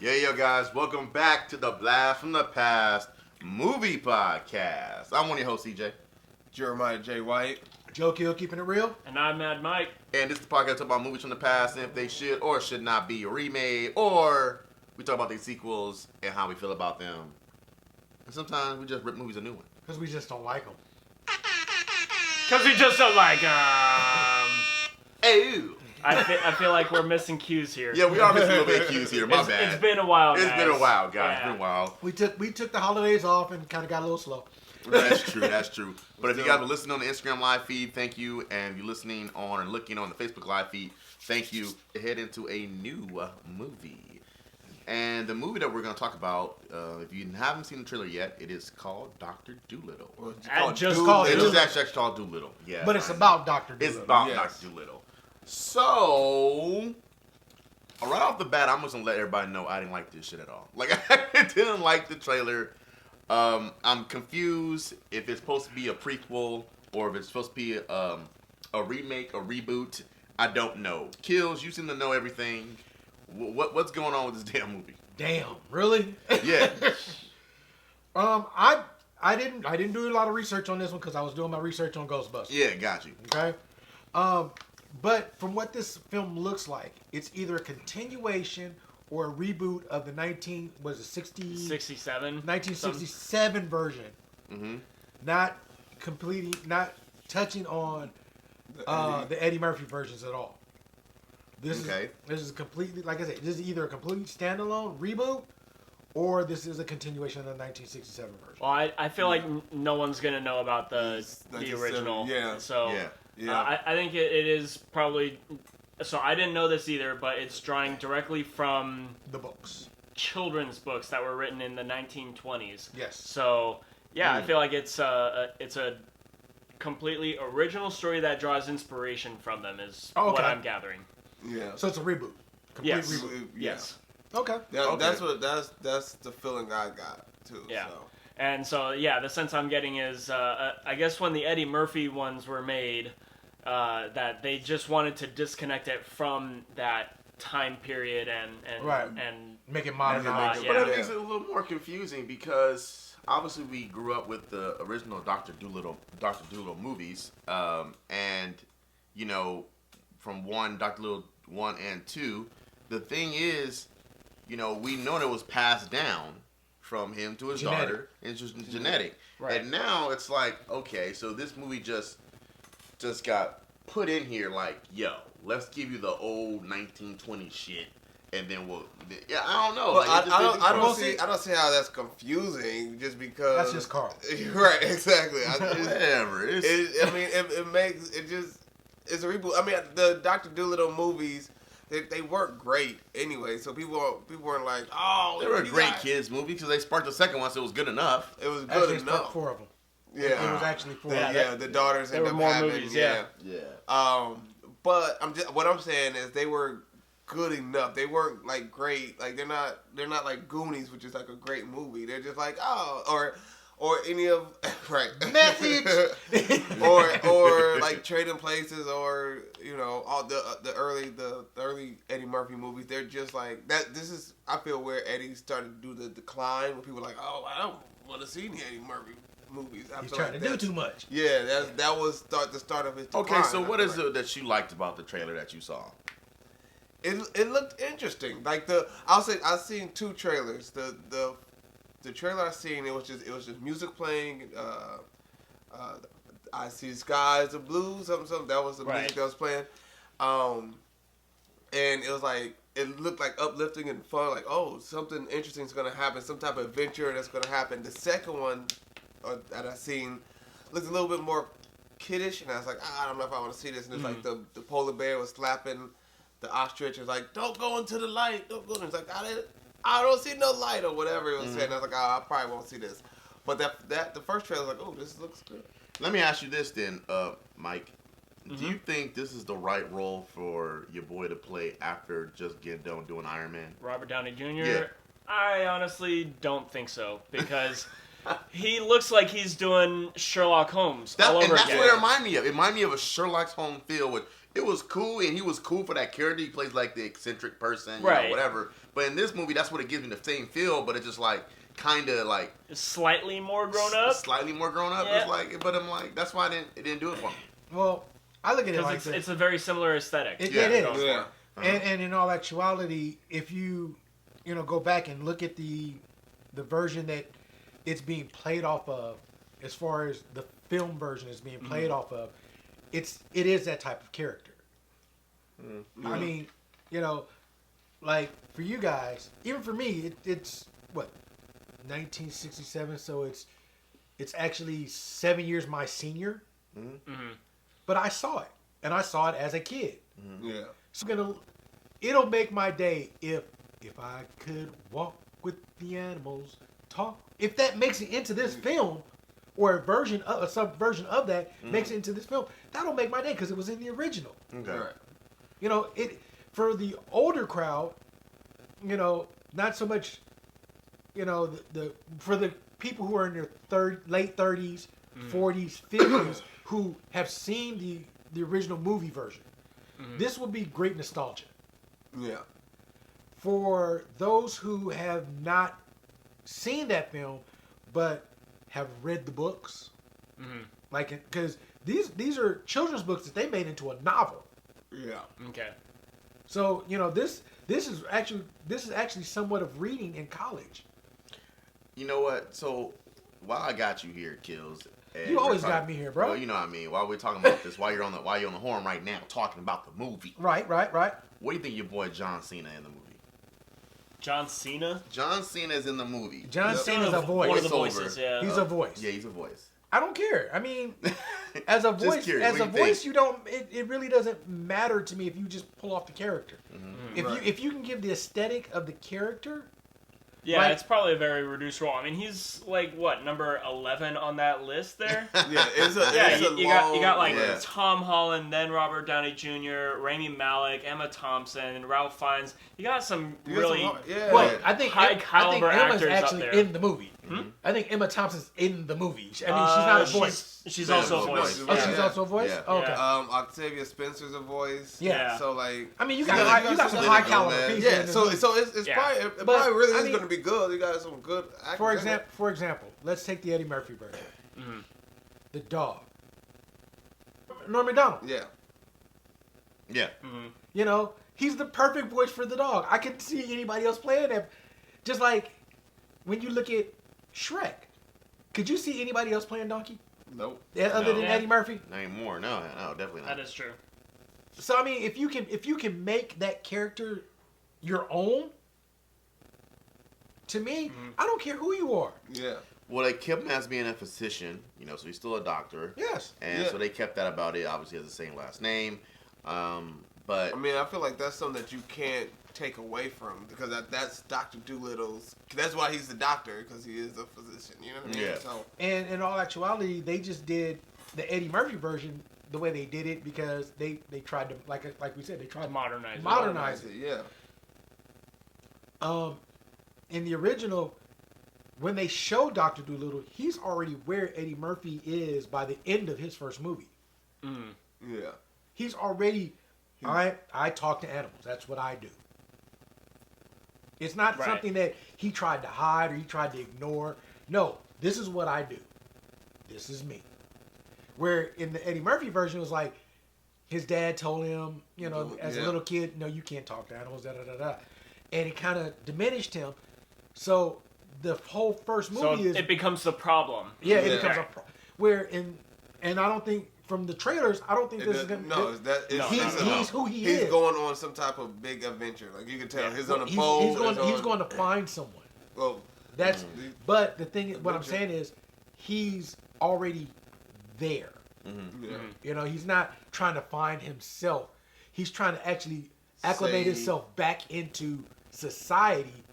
Yo, guys, welcome back to the Blast from the Past movie podcast. I'm one of your hosts, CJ. Jeremiah J. White. Joe Kill, keeping it real. And I'm Mad Mike. And this is the podcast about movies from the past and if they should or should not be remade, or we talk about their sequels and how we feel about them. And sometimes we just rip movies a new one. Because we just don't like them. Because we just don't like Ew. I feel like we're missing cues here. Yeah, we are missing a little bit of cues here. My bad. It's been a while, guys. It's been a while, guys. Yeah. It's been a while. We took the holidays off and kind of got a little slow. That's true. But if you guys are listening on the Instagram live feed, thank you. And if you're listening on or looking on the Facebook live feed, thank you. Head into a new movie. And the movie that we're going to talk about, if you haven't seen the trailer yet, it is called Dr. Dolittle. It is actually called Dolittle. Yeah. But it's about Dr. Dolittle. It's about Dr. Dolittle. So, right off the bat, I'm just going to let everybody know I didn't like this shit at all. Like, I didn't like the trailer. I'm confused if it's supposed to be a prequel or if it's supposed to be a remake, a reboot. I don't know. Kills, you seem to know everything. What's going on with this damn movie? Damn, really? Yeah. I didn't do a lot of research on this one because I was doing my research on Ghostbusters. Yeah, got you. Okay. But from what this film looks like, it's either a continuation or a reboot of the 1967 version. Mm-hmm. Not touching on the Eddie Murphy versions at all. This is completely, like I said, this is either a complete standalone reboot or this is a continuation of the 1967 version. Well, I feel like no one's going to know about the original. Yeah. So yeah. I think it is probably... So I didn't know this either, but it's drawing directly from... the books. Children's books that were written in the 1920s. Yes. So, yeah, I feel like it's a completely original story that draws inspiration from them is what I'm gathering. Yeah. So it's a reboot. Complete reboot. Yes. Okay. Yeah, that's the feeling I got too. Yeah. So. And so, the sense I'm getting is, I guess when the Eddie Murphy ones were made, that they just wanted to disconnect it from that time period and make it modern. But it makes it a little more confusing because obviously we grew up with the original Dr. Dolittle movies, and you know, from Dr. Dolittle 1 and 2, the thing is, you know, we know that it was passed down from him to his daughter. It's just genetic. Right. And now it's like, okay, so this movie just got put in here like, yo, let's give you the old 1920 shit, and then I don't know. But like, I don't see how that's confusing just because that's just Carl. Right, exactly. Whatever. It's a reboot. I mean, the Dr. Dolittle movies, they weren't great anyway, so people weren't like, oh, they were a great kids movie because they sparked the second one, so it was good enough. It was good enough. Sparked 4 of them. Yeah, it was actually 4. The daughters there were more movies. Yeah. But what I'm saying is they were good enough. They weren't like great. Like they're not like Goonies, which is like a great movie. They're just like or any of Message or like Trading Places or you know all the early Eddie Murphy movies. They're just like that. This is I feel where Eddie started to do the decline where people are like, oh, I don't want to see any Eddie Murphy movies. He's trying to do too much. Yeah, that was the start of his decline. Okay, so what is it that you liked about the trailer that you saw? It looked interesting. Like I've seen 2 trailers. The trailer I seen it was just music playing. I See Skies of Blue, something. That was the music that was playing. And it was like it looked like uplifting and fun. Like something interesting is gonna happen. Some type of adventure that's gonna happen. The second one that I seen looked a little bit more kiddish, and I was like, I don't know if I want to see this. And it's like the polar bear was slapping the ostrich. It was like, don't go into the light. Don't go. And it's like, I don't see no light or whatever it was saying. I was like, I probably won't see this. But the first trailer was like, this looks good. Let me ask you this then, Mike. Do you think this is the right role for your boy to play after just getting done doing Iron Man? Robert Downey Jr.? Yeah. I honestly don't think so because he looks like he's doing Sherlock Holmes all over again. And that's what it reminded me of. It reminded me of a Sherlock Holmes feel with it was cool, and he was cool for that character. He plays like the eccentric person, you know, whatever. But in this movie, that's what it gives me, the same feel, but it's just like kind of like slightly more grown up. Slightly more grown up. Yeah. It's like, but I'm like, that's why it didn't do it for me. Well, I look at it like Because it's a very similar aesthetic. It Yeah. is. Yeah. And in all actuality, if you go back and look at the version that it's being played off of, as far as the film version is being played off of, it is that type of character. I mean, like for you guys, even for me, it's what 1967, so it's actually 7 years my senior. But I saw it, and I saw it as a kid. Yeah. So it'll make my day if I could walk with the animals, talk. If that makes it into this film, or a subversion of that makes it into this film, that'll make my day because it was in the original. Okay. Right. It for the older crowd, not so much. The for the people who are in their late 30s, 40s, 50s, who have seen the original movie version. This will be great nostalgia. Yeah. For those who have not seen that film, but have read the books, like because these are children's books that they made into a novel. Yeah. Okay. So this is actually somewhat of reading in college. You know what? So while I got you here, Kills. You always got me here, bro. Well, you know what I mean. While we're talking about this, while you're on the horn right now, talking about the movie. Right. What do you think your boy John Cena in the movie? John Cena? John Cena is in the movie. John Cena's a voice. One of the Voiceover. voices, yeah. He's a voice. Yeah, he's a voice. I don't care. I mean, as a Just voice, curious, what do you think? you don't. It really doesn't matter to me if you just pull off the character. Right. If you can give the aesthetic of the character, Yeah, like- it's probably a very reduced role. I mean, he's like what, number 11 on that list there? Yeah. It's a Yeah, it's a you got like Yeah. Tom Holland, then Robert Downey Jr., Rami Malek, Emma Thompson, Ralph Fiennes. You got some You got really some yeah. well, I think high I think caliber Emma's actors up actually there. in the movie. I think Emma Thompson's in the movie. I mean, she's not a voice. She's Yeah, also a voice. voice. Oh, Yeah. she's also a voice. Yeah. Oh, okay. Yeah. Octavia Spencer's a voice. Yeah. So like. I mean, you Yeah, got you got some some high good caliber man. people. Yeah. in this So movie. it's Yeah. probably it But, probably really I is mean- going to be good. You got some good actors. For example, let's take the Eddie Murphy version. The dog. Norm Macdonald. Yeah. Yeah. He's the perfect voice for the dog. I can see anybody else playing him. Just like when you look at Shrek. Could you see anybody else playing Donkey? Nope. Other than Yeah. Eddie Murphy? Not anymore. No, definitely not. That is true. So I mean, if you can make that character your own, to me, I don't care who you are. Yeah. Well, they kept him as being a physician, so he's still a doctor. Yes. And Yeah. so they kept that about it. Obviously, has the same last name. But I mean, I feel like that's something that you can't take away from because that's Dr. Doolittle's. That's why he's the doctor because he is a physician. You know what I mean? Yeah. So And in all actuality, they just did the Eddie Murphy version the way they did it because they tried to like we said they tried to Modernize it. modernize it. Yeah. In the original, when they show Dr. Dolittle, he's already where Eddie Murphy is by the end of his first movie. Yeah. He's already, I talk to animals. That's what I do. It's not Right. something that he tried to hide or he tried to ignore. No, this is what I do. This is me. Where in the Eddie Murphy version, it was like his dad told him, as a Yeah. little kid, no, you can't talk to animals, da-da-da-da. And it kind of diminished him. So the whole first So movie is... it becomes the problem. Yeah, it Yeah. becomes a... And I don't think, from the trailers, I don't think this is going to... No, He's who he he's is. going on some type of big adventure. Like you can tell, he's on a He's boat. going to find someone. Well, That's... But the thing, what I'm saying is, he's already there. yeah. He's not trying to find himself. He's trying to actually acclimate himself back into society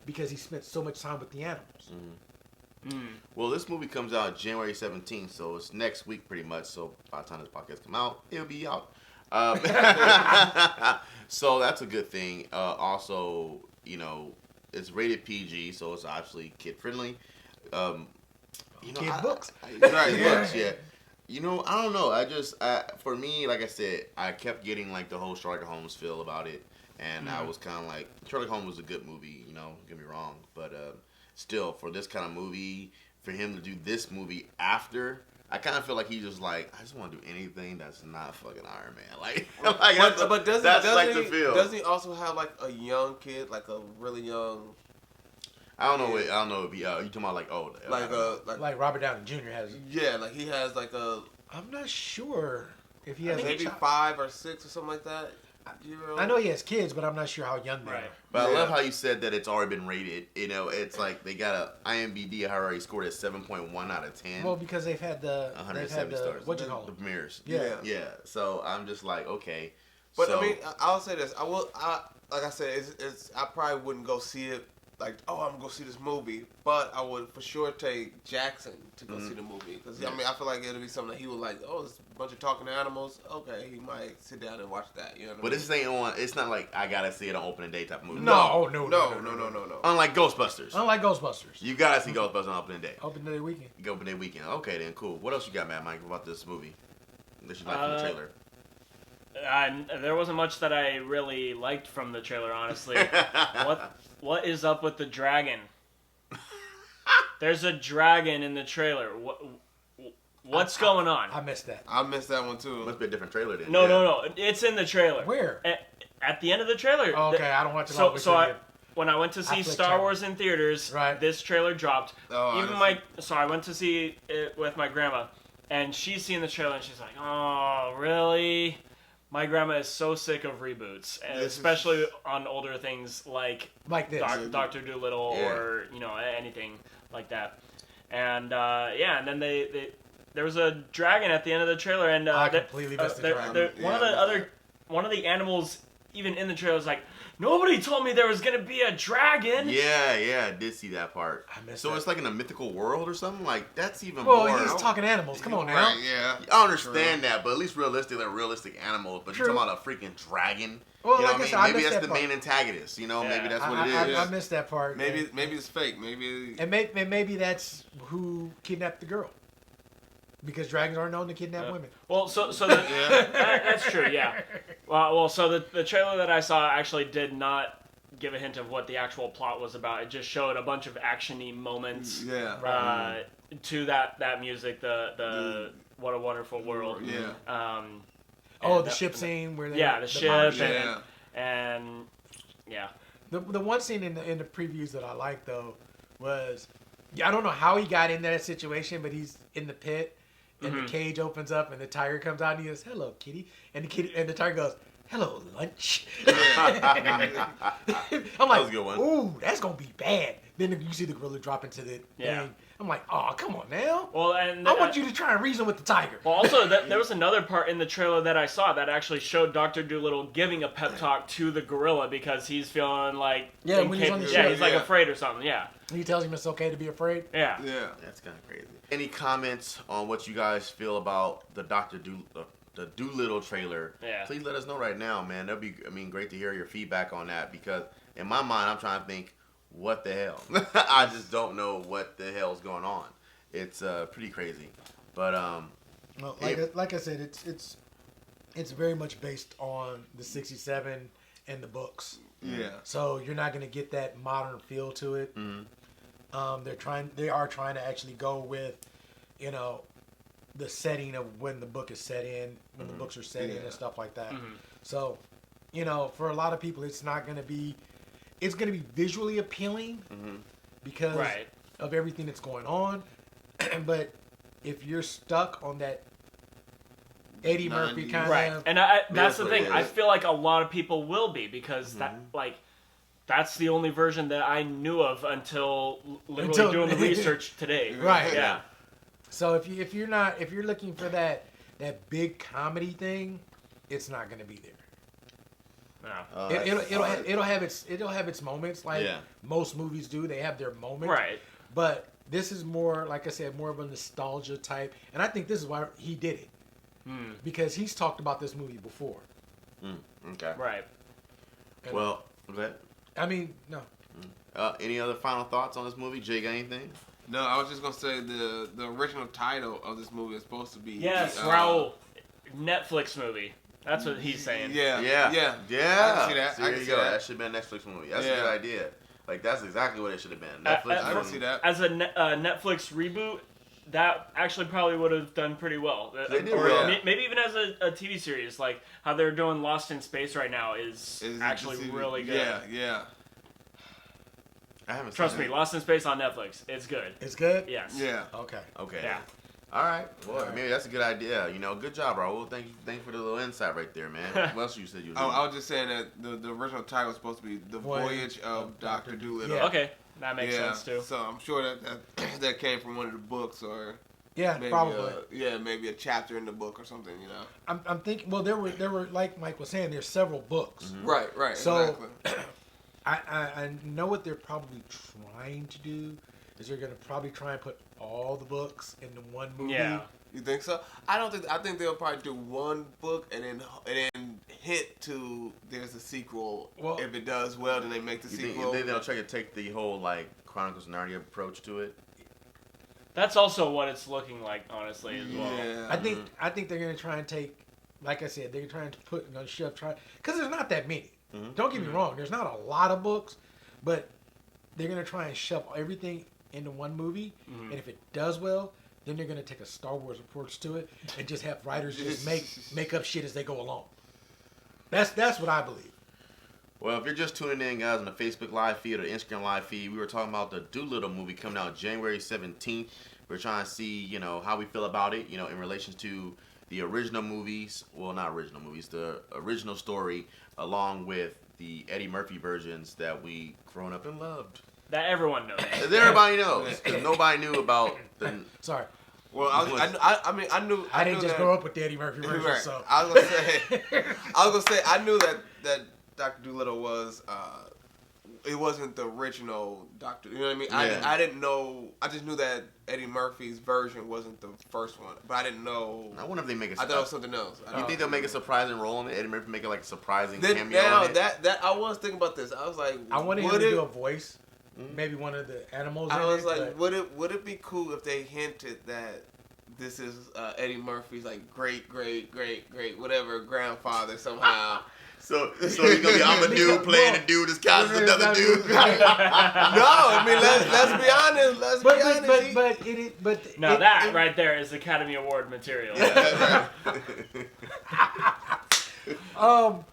because he spent so much time with the animals. well, this movie comes out January 17th, so it's next week pretty much. So by the time this podcast come out, it'll be out. So that's a good thing. Also, it's rated PG, so it's obviously kid friendly. Kid books. Right, books, yeah. I don't know. For me, like I said, I kept getting like the whole Sherlock Holmes feel about it. and I was kind of like, Sherlock Holmes was a good movie, you know, don't get me wrong, but still, for this kind of movie, for him to do this movie after, I kind of feel like he's just like, I just want to do anything that's not fucking Iron Man. Like doesn't he also have like a young kid, like a really young? I don't know. I don't know if you talking about like like Robert Downey Jr. has. Yeah, like he has like a. I'm not sure if he has maybe 5 or 6 or something like that. I know he has kids, but I'm not sure how young they are. But I love how you said that it's already been rated. You know, it's like they got a IMDb already scored at 7.1 out of 10. Well, because they've had the 170 stars. What you call the them? premieres. Yeah. So I'm just like, okay. But I mean, I'll say this. Like I said, I probably wouldn't go see it. Like, oh, I'm gonna go see this movie, but I would for sure take Jackson to go see the movie because I mean, I feel like it'll be something that he would like. Oh, it's a bunch of talking animals. Okay, he might sit down and watch that. You know. But this ain't on. It's not like I gotta see it on opening day type movie. No. Unlike Ghostbusters. You gotta see Ghostbusters on opening day. Opening day weekend. Opening day weekend. Okay, then cool. What else you got, Matt Mike, about this movie that you like from the trailer? There wasn't much that I really liked from the trailer, honestly. What is up with the dragon? There's a dragon in the trailer. What's going on? I missed that. I missed that one too. Must be a different trailer then. No. It's in the trailer. Where? At the end of the trailer. Oh, okay, I don't watch it. When I went to see Star Wars in theaters, this trailer dropped. So I went to see it with my grandma, and she's seen the trailer, and she's like, "Oh, really?" My grandma is so sick of reboots, especially on older things like this, Dr. Dolittle or anything like that. And and then there was a dragon at the end of the trailer, and I completely missed the dragon. One of the animals even in the trailer was like, nobody told me there was gonna be a dragon. Yeah, I did see that part. I missed so that. It's like in a mythical world or something? Like, that's even more... Well, he's talking animals. Come on now. Right, yeah. I understand that, but at least realistically, they're realistic animals. But you're talking about a freaking dragon. Well, you know like what I I mean? Maybe missed that's that the main antagonist. You know, maybe that's what it is. I missed that part. Maybe it's fake. Maybe... And maybe that's who kidnapped the girl. Because dragons aren't known to kidnap women. Well, that's true, yeah. Well, so the trailer that I saw actually did not give a hint of what the actual plot was about. It just showed a bunch of action-y moments to that music, the What a Wonderful World. Yeah. The ship scene where they... Yeah, the ship and The one scene in the previews that I liked, though, was... I don't know how he got into that situation, but he's in the pit, and the cage opens up, and the tiger comes out, and he goes, "Hello, kitty," and the tiger goes, "Hello, lunch." I'm like, ooh, that's gonna be bad. Then you see the gorilla drop into the thing. I'm like, oh, come on now. Well, and I want you to try and reason with the tiger. Well, also, there was another part in the trailer that I saw that actually showed Dr. Dolittle giving a pep talk to the gorilla because he's feeling like when he's on the ship. he's like afraid or something. Yeah. He tells him it's okay to be afraid. Yeah. That's kind of crazy. Any comments on what you guys feel about the the Dolittle trailer? Yeah. Please let us know right now, man. That'd be, great to hear your feedback on that because in my mind, I'm trying to think, what the hell? I just don't know what the hell's going on. It's pretty crazy, but well, like I said, it's very much based on the '67 and the books. Yeah. So you're not gonna get that modern feel to it. Mm-hmm. They are trying to actually go with, the setting of when the book is set in, when the books are set in and stuff like that. Mm-hmm. So, for a lot of people, it's going to be visually appealing because of everything that's going on. But if you're stuck on that Eddie Murphy kind of... And that's the thing. I feel like a lot of people will be because that's the only version that I knew of until doing the research today. Right. Yeah. So if you're looking for that big comedy thing, it's not going to be there. No. It'll have its moments like most movies do. They have their moments. Right. But this is more, like I said, more of a nostalgia type, and I think this is why he did it because he's talked about this movie before. Okay. Right. Well, that. I mean, no. Any other final thoughts on this movie? Jay, got anything? No, I was just gonna say the original title of this movie is supposed to be Yes, Raoul. Netflix movie. That's what he's saying. Yeah. I can see that. There you go. That should have been a Netflix movie. That's a good idea. Like, that's exactly what it should have been. Netflix. I don't see that. As a Netflix reboot, that actually probably would have done pretty well. They did, maybe even as a TV series, like how they're doing Lost in Space right now is actually really good. Yeah. I haven't Trust me, Lost in Space on Netflix. It's good. It's good? Yes. Yeah. Okay. Yeah. All right. Well, maybe that's a good idea. You know, good job, Raul. Thank you for the little insight right there, man. What else you said you were doing? I was just saying that the original title was supposed to be The Voyage of Dr. Dolittle. Yeah. Okay. That makes sense, too. So I'm sure that came from one of the books or... Yeah, maybe probably. Maybe a chapter in the book or something, you know. I'm thinking, well, there were like Mike was saying, there's several books. Mm-hmm. Right, So, exactly. I know what they're probably trying to do is they're going to probably try and put all the books into one movie. Yeah. You think so? I think they'll probably do one book and then hint to there's a sequel. Well, if it does well, then they make the sequel. Then they'll try to take the whole like Chronicles of Narnia approach to it. That's also what it's looking like, honestly, as well. Yeah. I think they're gonna try and take, like I said, they're trying to put because there's not that many. Mm-hmm. Don't get me wrong, there's not a lot of books, but they're gonna try and shove everything into one movie, and if it does well, then they're gonna take a Star Wars approach to it and just have writers just make up shit as they go along. That's what I believe. Well, if you're just tuning in, guys, on the Facebook Live feed or the Instagram Live feed, we were talking about the Dolittle movie coming out January 17th. We're trying to see, how we feel about it, in relation to the original movies. Well, not original movies, the original story, along with the Eddie Murphy versions that we grown up and loved. That everyone knows. That everybody knows, because nobody knew about the... Sorry. Well, I knew. I didn't just grow up with the Eddie Murphy version, right. so I was gonna say, I knew that Dr. Dolittle was, it wasn't the original Doctor. You know what I mean? Yeah. I didn't know. I just knew that Eddie Murphy's version wasn't the first one, but I didn't know. I wonder if they make I thought it was something else. You think they'll make a surprising role in it? Eddie Murphy make it like a surprising cameo now in it? that I was thinking about this. I was like, I wanted him to do a voice, maybe one of the animals. I was like, would it be cool if they hinted that this is Eddie Murphy's like great whatever grandfather somehow? So he's gonna be Amadou playing a dude disguised as another dude. No, I mean let's be honest. But now that right there is Academy Award material. Yeah, that's right.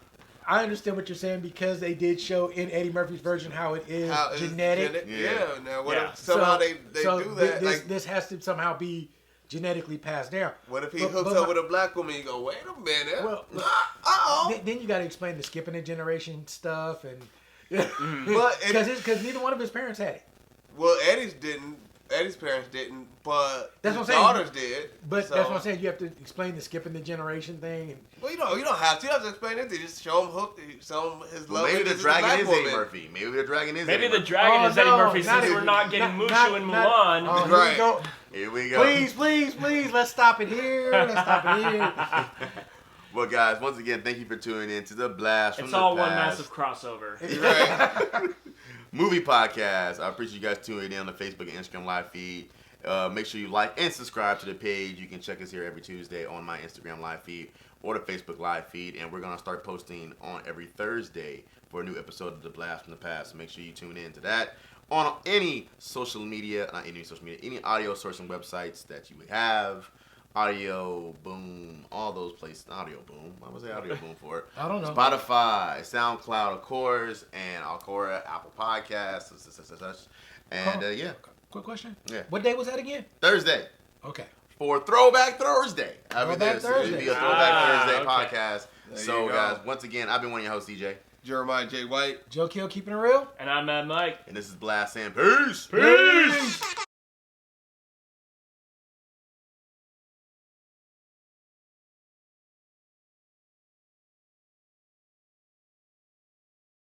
I understand what you're saying because they did show in Eddie Murphy's version how it is genetic. Yeah. Now what if somehow they do that? This has to somehow be genetically passed down. What if he hooks up with a black woman? You go, wait a minute. Well, then you got to explain the skipping a generation stuff, and because neither one of his parents had it. Well, Eddie's parents didn't, but that's his what I'm daughters did. But that's what I'm saying. You have to explain the skipping the generation thing. And, well, you don't have to. You have to explain it. You just show him hooked. Show him his love. Maybe the dragon is Eddie Murphy. Maybe the dragon is. Maybe Eddie the dragon is Eddie Murphy since we're not getting Mushu and Mulan. Right. Here we go. Please, let's stop it here. Well, guys, once again, thank you for tuning in to the Blast from the Past. It's all one massive crossover. Right. Movie podcast. I appreciate you guys tuning in on the Facebook and Instagram live feed. Make sure you like and subscribe to the page. You can check us here every Tuesday on my Instagram live feed or the Facebook live feed. And we're going to start posting on every Thursday for a new episode of The Blast from the Past. So make sure you tune in to that on any social media, any audio sourcing websites that you have. Audio Boom, all those places. Audio Boom. Why was I Audio Boom for? I don't know. Spotify, SoundCloud, of course, and Alcora, Apple Podcasts, and yeah. Quick question. Yeah. What day was that again? Thursday. Okay. For Throwback Thursday. Throwback Thursday. It'll be a Throwback Thursday okay. podcast. So, guys, once again, I've been one of your hosts, DJ. Jeremiah J. White. Joe Kill keeping it real. And I'm Mad Mike. And this is Blast saying peace. Peace.